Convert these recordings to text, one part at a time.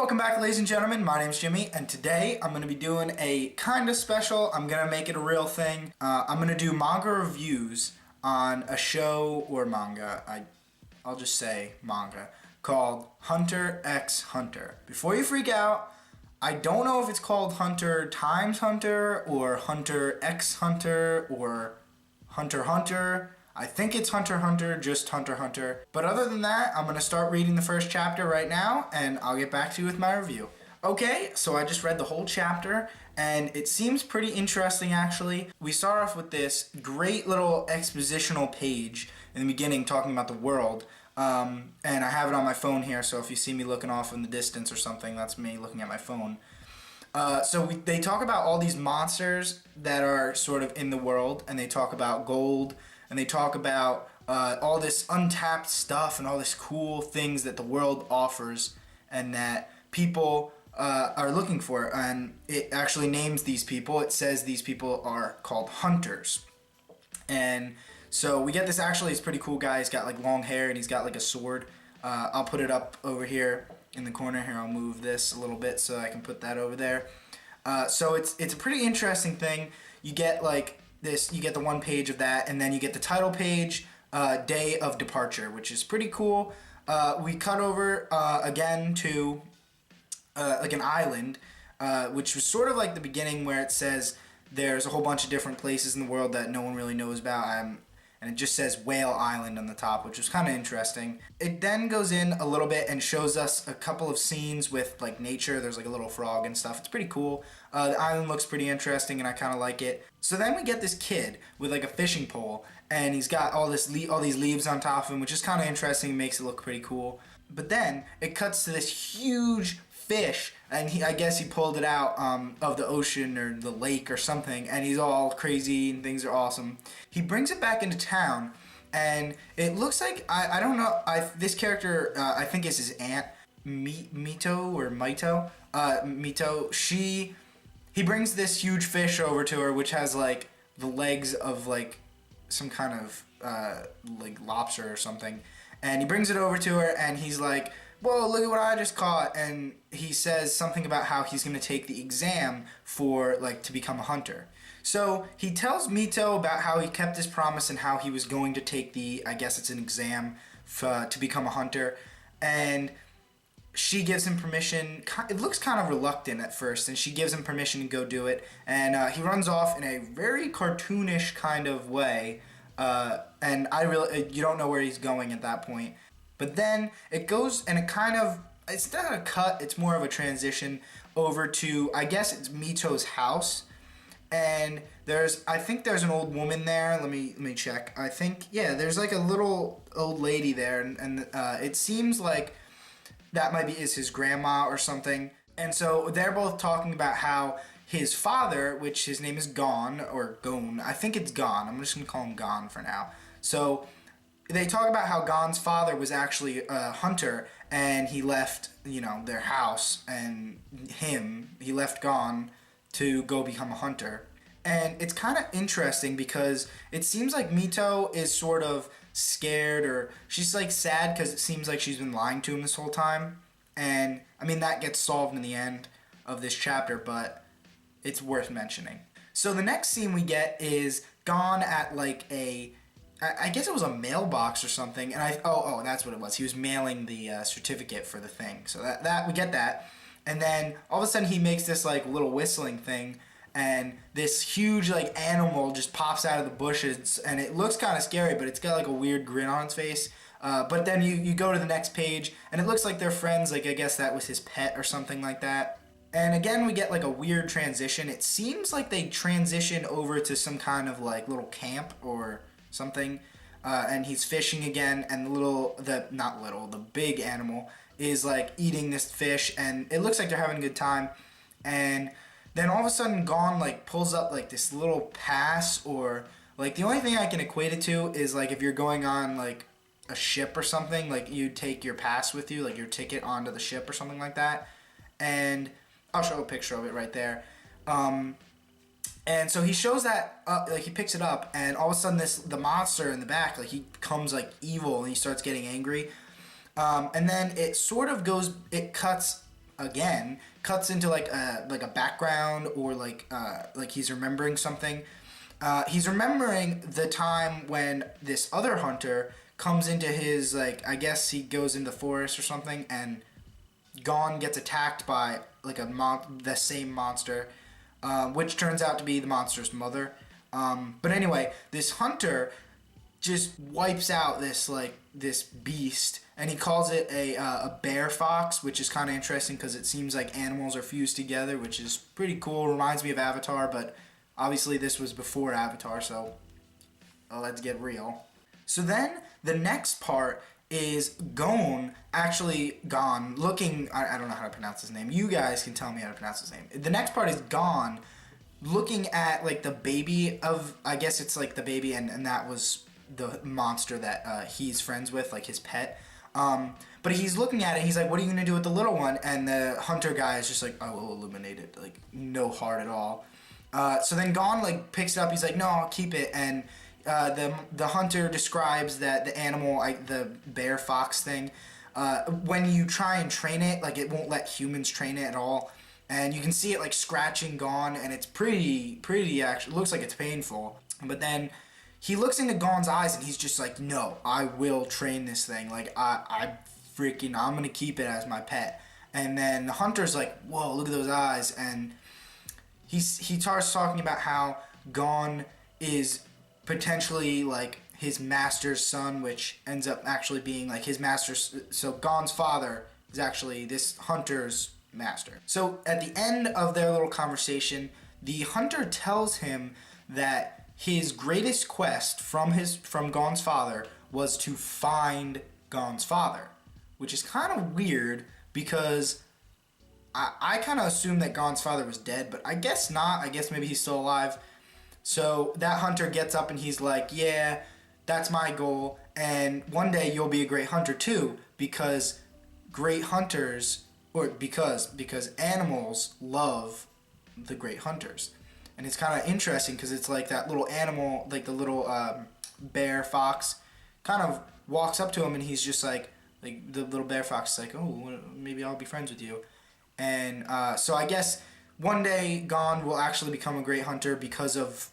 Welcome back, ladies and gentlemen. My name's Jimmy, and today I'm going to be doing a kind of special. I'm going to make it a real thing. I'm going to do manga reviews on a show or manga. I'll just say manga called Hunter x Hunter. Before you freak out, I don't know if it's called Hunter times Hunter or Hunter x Hunter or Hunter Hunter. I think it's Hunter Hunter, just Hunter Hunter. But other than that, I'm going to start reading the first chapter right now, and I'll get back to you with my review. Okay, so I just read the whole chapter, and it seems pretty interesting, actually. We start off with this great little expositional page in the beginning talking about the world. And I have it on my phone here, so if you see me looking off in the distance or something, that's me looking at my phone. They talk about all these monsters that are sort of in the world, and they talk about gold, and they talk about all this untapped stuff and all this cool things that the world offers and that people are looking for. And it actually names these people. It says these people are called hunters. And so we get this, actually, it's pretty cool guy. He's got like long hair and he's got like a sword. I'll put it up over here in the corner here. I'll move this a little bit so I can put that over there. So it's a pretty interesting thing. You get like this, you get the one page of that, and then you get the title page, Day of Departure, which is pretty cool. We cut over again to like an island, which was sort of like the beginning where it says there's a whole bunch of different places in the world that no one really knows about. And it just says Whale Island on the top, which was kind of interesting. It then goes in a little bit and shows us a couple of scenes with like nature. There's like a little frog and stuff. It's pretty cool. The island looks pretty interesting and I kind of like it. So then we get this kid with like a fishing pole, and he's got all these leaves on top of him, which is kind of interesting and makes it look pretty cool. But then it cuts to this huge fish, and I guess he pulled it out of the ocean or the lake or something, and he's all crazy and things are awesome. He brings it back into town, and it looks like, I don't know, this character, I think is his aunt, Mito or Mito. Mito, he brings this huge fish over to her, which has like the legs of like some kind of like lobster or something, and he brings it over to her, and he's like, whoa, look at what I just caught. And he says something about how he's going to take the exam for, like, to become a hunter. So he tells Mito about how he kept his promise and how he was going to take I guess it's an exam to become a hunter. And she gives him permission. It looks kind of reluctant at first, and she gives him permission to go do it. And he runs off in a very cartoonish kind of way. And you don't know where he's going at that point. But then it goes, and it's not a cut, it's more of a transition over to, I guess it's Mito's house. And I think there's an old woman there. Let me check. I think, yeah, there's like a little old lady there, and it seems like that is his grandma or something. And so they're both talking about how his father, which his name is Gon, or Gon, I think it's Gon. I'm just going to call him Gon for now. So they talk about how Gon's father was actually a hunter, and he left, their house, and he left Gon to go become a hunter. And it's kind of interesting because it seems like Mito is sort of scared, or she's like sad because it seems like she's been lying to him this whole time. And I mean, that gets solved in the end of this chapter, but it's worth mentioning. So the next scene we get is Gon at like I guess it was a mailbox or something, and that's what it was. He was mailing the certificate for the thing. So that we get that, and then all of a sudden he makes this like little whistling thing, and this huge like animal just pops out of the bushes, and it looks kind of scary, but it's got like a weird grin on its face. But then you go to the next page, and it looks like they're friends. Like I guess that was his pet or something like that. And again, we get like a weird transition. It seems like they transition over to some kind of like little camp or something, and he's fishing again, and the big animal is like eating this fish, and it looks like they're having a good time. And then all of a sudden Gon like pulls up like this little pass, or like the only thing I can equate it to is like if you're going on like a ship or something, like you take your pass with you, like your ticket onto the ship or something like that. And I'll show a picture of it right there. And so he shows that, like he picks it up, and all of a sudden the monster in the back, like he becomes like evil, and he starts getting angry. And then it sort of goes, it cuts again, cuts into like a background, or like he's remembering something. He's remembering the time when this other hunter comes into his, like, I guess he goes into the forest or something, and Gon gets attacked by like the same monster, which turns out to be the monster's mother. But anyway, this hunter just wipes out this beast, and he calls it a bear fox, which is kind of interesting because it seems like animals are fused together, which is pretty cool. Reminds me of Avatar, but obviously this was before Avatar, so let's get real. So then the next part is Gon looking, I don't know how to pronounce his name. You guys can tell me how to pronounce his name. The next part is Gon looking at like the baby of, I guess it's like the baby, and that was the monster that he's friends with, like his pet. But he's looking at it, he's like, what are you gonna do with the little one? And the hunter guy is just like, I will eliminate it, like no heart at all. So then Gon like picks it up, he's like, no, I'll keep it. And the hunter describes that the animal, the bear fox thing, when you try and train it, like it won't let humans train it at all. And you can see it like scratching Gon, and it's pretty actually, it looks like it's painful. But then he looks into Gon's eyes and he's just like, no, I will train this thing. Like, I'm gonna keep it as my pet. And then the hunter's like, whoa, look at those eyes. And he starts talking about how Gon is potentially like his master's son, which ends up actually being like his master's. So Gon's father is actually this hunter's master. So at the end of their little conversation, the hunter tells him that his greatest quest from Gon's father was to find Gon's father, which is kind of weird because I kind of assumed that Gon's father was dead, but I guess not. I guess maybe he's still alive. So that hunter gets up and he's like, yeah, that's my goal, and one day you'll be a great hunter too, because great hunters, or because animals love the great hunters. And it's kind of interesting because it's like that little animal, like the little bear fox, kind of walks up to him, and he's just like the little bear fox is like, oh, maybe I'll be friends with you. And so I guess one day Gon will actually become a great hunter because of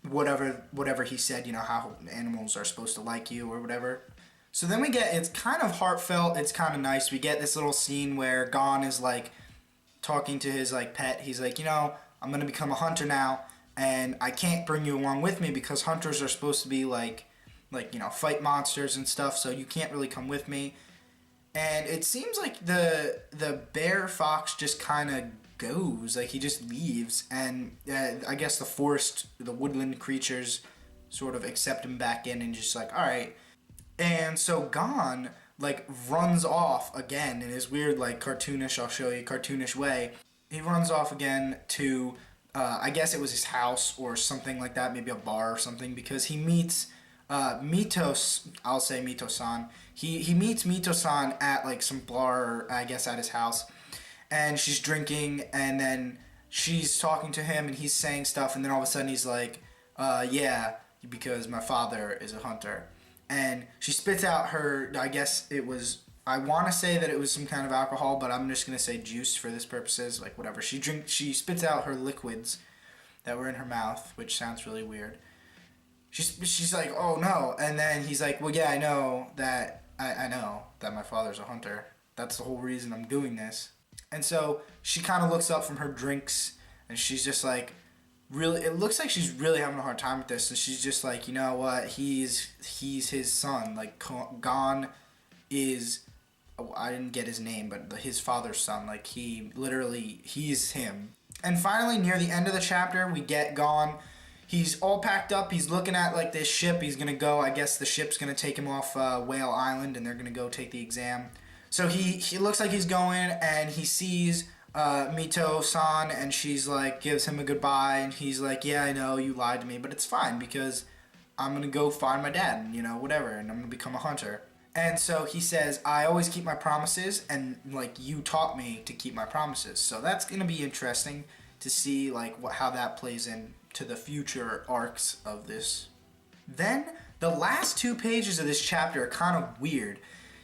whatever he said, you know, how animals are supposed to like you or whatever. So then it's kind of heartfelt, it's kind of nice. We get this little scene where Gon is like talking to his like pet. He's like, you know, I'm going to become a hunter now, and I can't bring you along with me because hunters are supposed to be like, you know, fight monsters and stuff, so you can't really come with me. And it seems like the bear fox just kind of goes, like he just leaves, and I guess the woodland creatures sort of accept him back in and just like, all right. And so Gon like runs off again in his weird like cartoonish, I'll show you, cartoonish way. He runs off again to, I guess it was his house or something like that, maybe a bar or something, because he meets Mitos, I'll say Mito-san. He meets Mito-san at like some bar, I guess at his house, and she's drinking, and then she's talking to him, and he's saying stuff, and then all of a sudden he's like, yeah, because my father is a hunter. And she spits out her, I guess it was, I want to say that it was some kind of alcohol, but I'm just going to say juice for this purposes, like whatever. She spits out her liquids that were in her mouth, which sounds really weird. She's like, oh no. And then he's like, well, yeah, I know that my father's a hunter. That's the whole reason I'm doing this. And so she kind of looks up from her drinks, and she's just like, really, it looks like she's really having a hard time with this. And she's just like, you know what? He's his son. Like, Gon is, I didn't get his name, but his father's son. Like, he's him. And finally, near the end of the chapter, we get Gon. He's all packed up. He's looking at like this ship. He's gonna go. I guess the ship's gonna take him off Whale Island, and they're gonna go take the exam. So he looks like he's going, and he sees Mito-san, and she's like, gives him a goodbye, and he's like, yeah, I know you lied to me, but it's fine because I'm gonna go find my dad, and, you know, whatever, and I'm gonna become a hunter. And so he says, I always keep my promises, and like you taught me to keep my promises. So that's gonna be interesting to see like how that plays in to the future arcs of this. Then the last 2 pages of this chapter are kind of weird.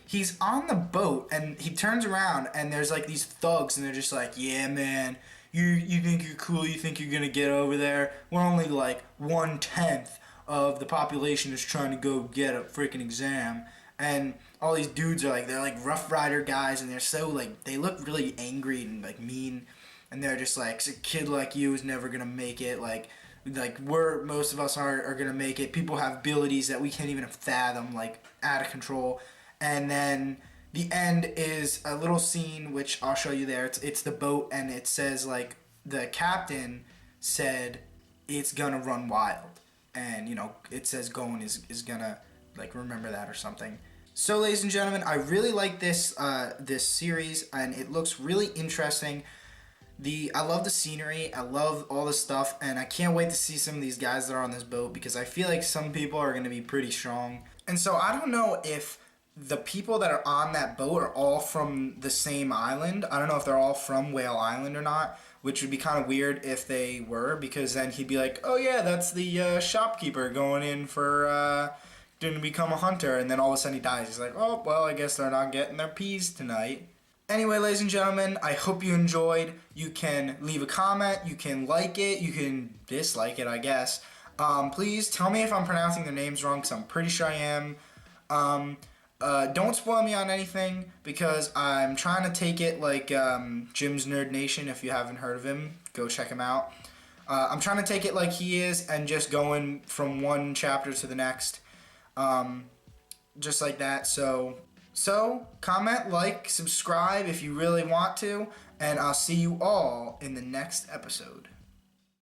he's on the boat and he turns around and there's like these thugs and they're just like, yeah, man, you think you're cool, you think you're gonna get over there? We're only like 1/10 of the population is trying to go get a freaking exam. And all these dudes are like, they're like Rough Rider guys, and they're so like, they look really angry and like mean, and they're just like, a kid like you is never gonna make it. Like most of us are gonna make it. People have abilities that we can't even fathom, like out of control. And then the end is a little scene which I'll show you there. It's the boat, and it says like the captain said it's gonna run wild, and it says Gon is gonna like remember that or something. So, ladies and gentlemen, I really like this series, and it looks really interesting. I love the scenery, I love all the stuff, and I can't wait to see some of these guys that are on this boat, because I feel like some people are going to be pretty strong. And so I don't know if the people that are on that boat are all from the same island. I don't know if they're all from Whale Island or not, which would be kind of weird if they were, because then he'd be like, oh yeah, that's the shopkeeper going in for to become a hunter, and then all of a sudden he dies. He's like, oh, well, I guess they're not getting their peas tonight. Anyway, ladies and gentlemen, I hope you enjoyed. You can leave a comment, you can like it, you can dislike it, I guess. Please tell me if I'm pronouncing their names wrong, because I'm pretty sure I am. Don't spoil me on anything, because I'm trying to take it like Jim's Nerd Nation. If you haven't heard of him, go check him out. I'm trying to take it like he is, and just going from one chapter to the next. Just like that. So comment, like, subscribe if you really want to, and I'll see you all in the next episode.